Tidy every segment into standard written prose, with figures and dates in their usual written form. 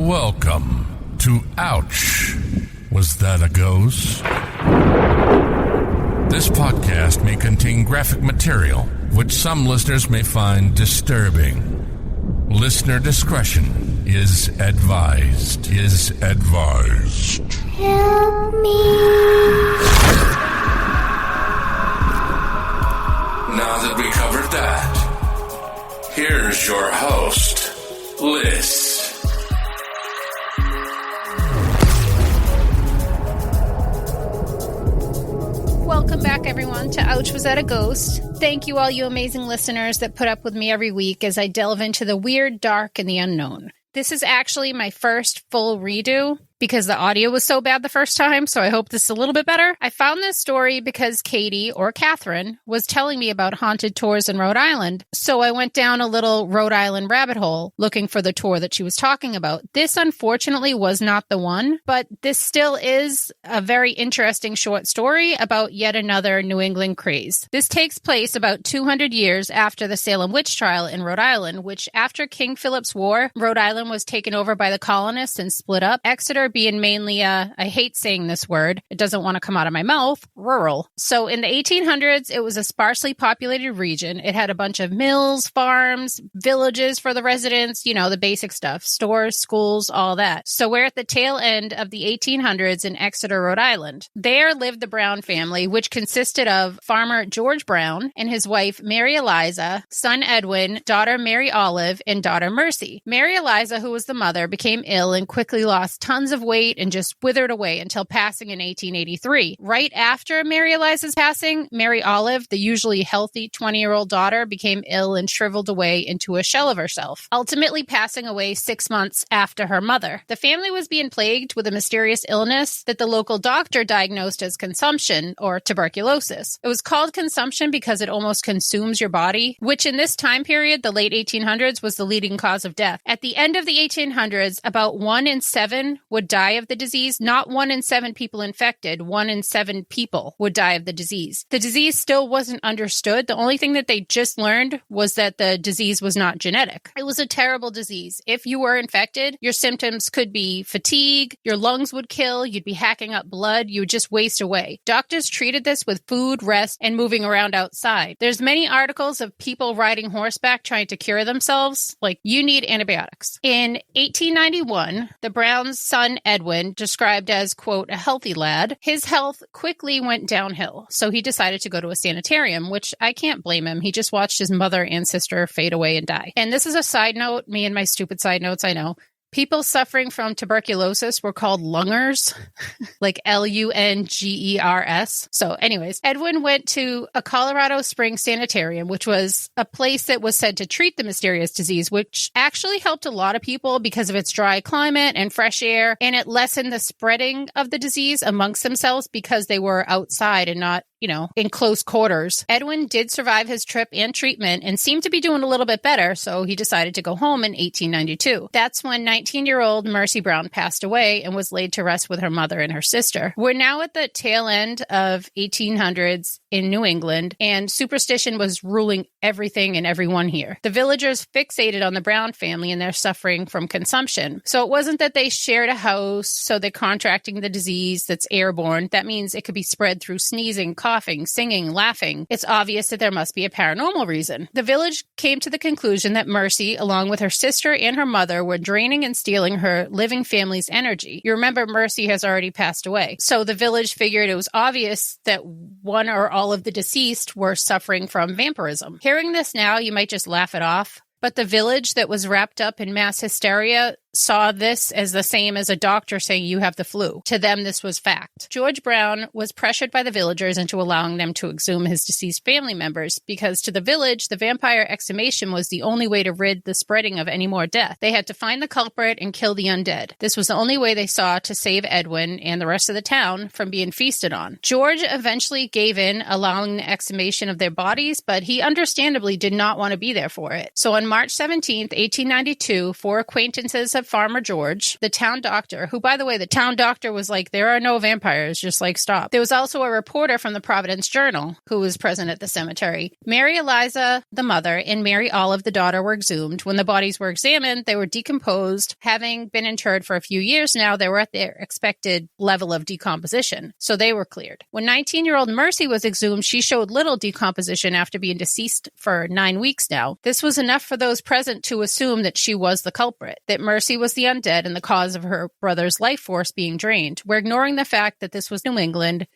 Welcome to Ouch. Was that a ghost? This podcast may contain graphic material, which some listeners may find disturbing. Listener discretion is advised. Help me. Now that we covered that, here's your host, Liz. Welcome back, everyone, to Ouch, Was That a Ghost? Thank you, all you amazing listeners that put up with me every week as I delve into the weird, dark, and the unknown. This is actually my first full redo because the audio was so bad the first time, so I hope this is a little bit better. I found this story because Katie, or Catherine, was telling me about haunted tours in Rhode Island, so I went down a little Rhode Island rabbit hole looking for the tour that she was talking about. This, unfortunately, was not the one, but this still is a very interesting short story about yet another New England craze. This takes place about 200 years after the Salem witch trial in Rhode Island, which, after King Philip's War, Rhode Island was taken over by the colonists and split up. Exeter being mainly I hate saying this word, it doesn't want to come out of my mouth, rural. So in the 1800s, it was a sparsely populated region. It had a bunch of mills, farms, villages for the residents, you know, the basic stuff, stores, schools, all that. So we're at the tail end of the 1800s in Exeter, Rhode Island. There lived the Brown family, which consisted of farmer George Brown and his wife, Mary Eliza, son Edwin, daughter Mary Olive, and daughter Mercy. Mary Eliza, who was the mother, became ill and quickly lost tons of weight and just withered away until passing in 1883. Right after Mary Eliza's passing, Mary Olive, the usually healthy 20-year-old daughter, became ill and shriveled away into a shell of herself, ultimately passing away 6 months after her mother. The family was being plagued with a mysterious illness that the local doctor diagnosed as consumption, or tuberculosis. It was called consumption because it almost consumes your body, which in this time period, the late 1800s, was the leading cause of death. At the end of the 1800s, about 1 in 7 would die of the disease. Not 1 in 7 people infected, 1 in 7 people would die of the disease. The disease still wasn't understood. The only thing that they just learned was that the disease was not genetic. It was a terrible disease. If you were infected, your symptoms could be fatigue, your lungs would kill, you'd be hacking up blood, you would just waste away. Doctors treated this with food, rest, and moving around outside. There's many articles of people riding horseback trying to cure themselves, like, you need antibiotics. In 1891, the Browns' son Edwin, described as, quote, a healthy lad, his health quickly went downhill, so he decided to go to a sanitarium, which I can't blame him. He just watched his mother and sister fade away and die. And this is a side note, me and my stupid side notes, I know. People suffering from tuberculosis were called lungers, like Lungers. So anyways, Edwin went to a Colorado Springs sanitarium, which was a place that was said to treat the mysterious disease, which actually helped a lot of people because of its dry climate and fresh air, and it lessened the spreading of the disease amongst themselves because they were outside and not, you know, in close quarters. Edwin did survive his trip and treatment and seemed to be doing a little bit better, so he decided to go home in 1892. That's when 19-year-old Mercy Brown passed away and was laid to rest with her mother and her sister. We're now at the tail end of 1800s in New England, and superstition was ruling everything and everyone here. The villagers fixated on the Brown family and their suffering from consumption. So it wasn't that they shared a house, so they're contracting the disease that's airborne. That means it could be spread through sneezing, coughing, singing, laughing. It's obvious that there must be a paranormal reason. The village came to the conclusion that Mercy, along with her sister and her mother, were draining and stealing her living family's energy. You remember Mercy has already passed away. So the village figured it was obvious that one or all of the deceased were suffering from vampirism. Hearing this now, you might just laugh it off. But the village that was wrapped up in mass hysteria saw this as the same as a doctor saying you have the flu. To them, this was fact. George Brown was pressured by the villagers into allowing them to exhume his deceased family members because to the village, the vampire exhumation was the only way to rid the spreading of any more death. They had to find the culprit and kill the undead. This was the only way they saw to save Edwin and the rest of the town from being feasted on. George eventually gave in, allowing the exhumation of their bodies, but he understandably did not want to be there for it. So on March 17th, 1892, 4 acquaintances of Farmer George, the town doctor, who, by the way, the town doctor was like, there are no vampires, just like, stop. There was also a reporter from the Providence Journal who was present at the cemetery. Mary Eliza, the mother, and Mary Olive, the daughter, were exhumed. When the bodies were examined, they were decomposed. Having been interred for a few years now, they were at their expected level of decomposition, so they were cleared. When 19-year-old Mercy was exhumed, she showed little decomposition after being deceased for 9 weeks now. This was enough for those present to assume that she was the culprit, that Mercy was the undead and the cause of her brother's life force being drained. We're ignoring the fact that this was New England,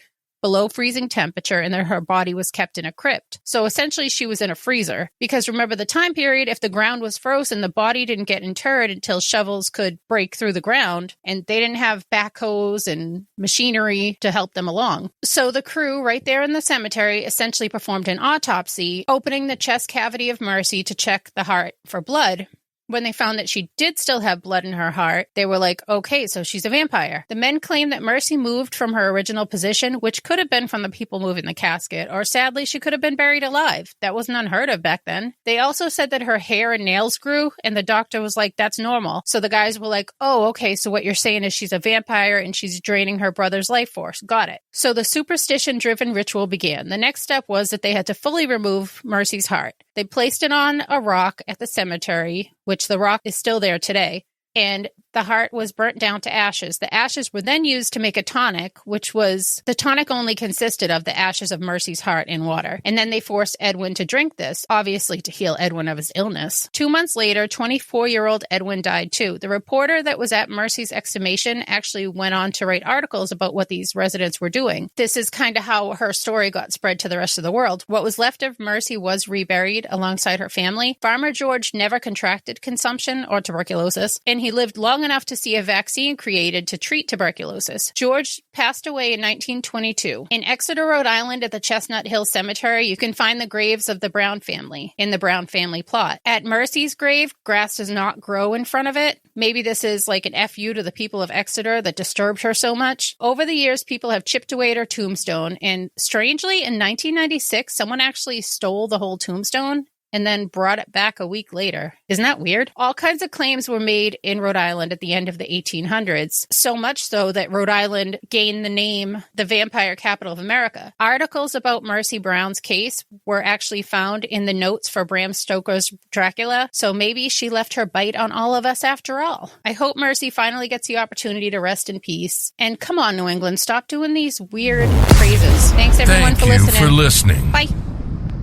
below freezing temperature, and that her body was kept in a crypt. So essentially she was in a freezer. Because remember the time period, if the ground was frozen, the body didn't get interred until shovels could break through the ground, and they didn't have backhoes and machinery to help them along. So the crew right there in the cemetery essentially performed an autopsy, opening the chest cavity of Mercy to check the heart for blood. When they found that she did still have blood in her heart, they were like, okay, so she's a vampire. The men claimed that Mercy moved from her original position, which could have been from the people moving the casket, or sadly, she could have been buried alive. That wasn't unheard of back then. They also said that her hair and nails grew, and the doctor was like, that's normal. So the guys were like, oh, okay, so what you're saying is she's a vampire and she's draining her brother's life force. Got it. So the superstition-driven ritual began. The next step was that they had to fully remove Mercy's heart. They placed it on a rock at the cemetery, which the rock is still there today, and the heart was burnt down to ashes. The ashes were then used to make a tonic, the tonic only consisted of the ashes of Mercy's heart in water. And then they forced Edwin to drink this, obviously to heal Edwin of his illness. 2 months later, 24-year-old Edwin died too. The reporter that was at Mercy's exhumation actually went on to write articles about what these residents were doing. This is kind of how her story got spread to the rest of the world. What was left of Mercy was reburied alongside her family. Farmer George never contracted consumption or tuberculosis, and he lived long enough to see a vaccine created to treat tuberculosis. George passed away in 1922. In Exeter, Rhode Island, at the Chestnut Hill Cemetery, you can find the graves of the Brown family in the Brown family plot. At Mercy's grave, grass does not grow in front of it. Maybe this is like an FU to the people of Exeter that disturbed her so much. Over the years, people have chipped away at her tombstone, and strangely, in 1996, someone actually stole the whole tombstone and then brought it back a week later. Isn't that weird? All kinds of claims were made in Rhode Island at the end of the 1800s, so much so that Rhode Island gained the name the vampire capital of America. Articles about Mercy Brown's case were actually found in the notes for Bram Stoker's Dracula, so maybe she left her bite on all of us after all. I hope Mercy finally gets the opportunity to rest in peace. And come on, New England, stop doing these weird phrases. Thanks everyone for listening. Thank you for listening. Bye.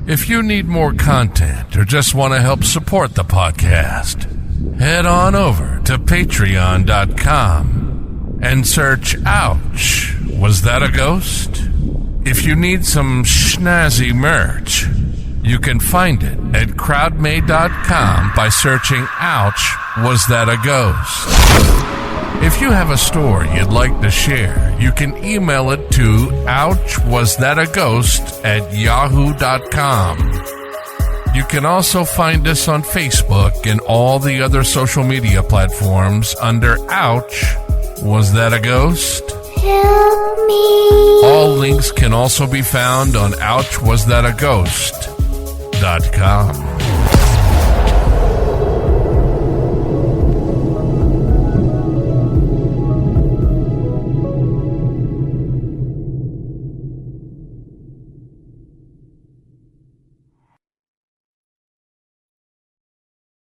If you need more content or just want to help support the podcast, head on over to patreon.com and search Ouch, Was That a Ghost? If you need some snazzy merch, you can find it at crowdmade.com by searching Ouch, Was That a Ghost? If you have a story you'd like to share, you can email it to ouchwasthataghost@yahoo.com. You can also find us on Facebook and all the other social media platforms under Ouch, Was That a Ghost? Help me. All links can also be found on ouchwasthataghost.com.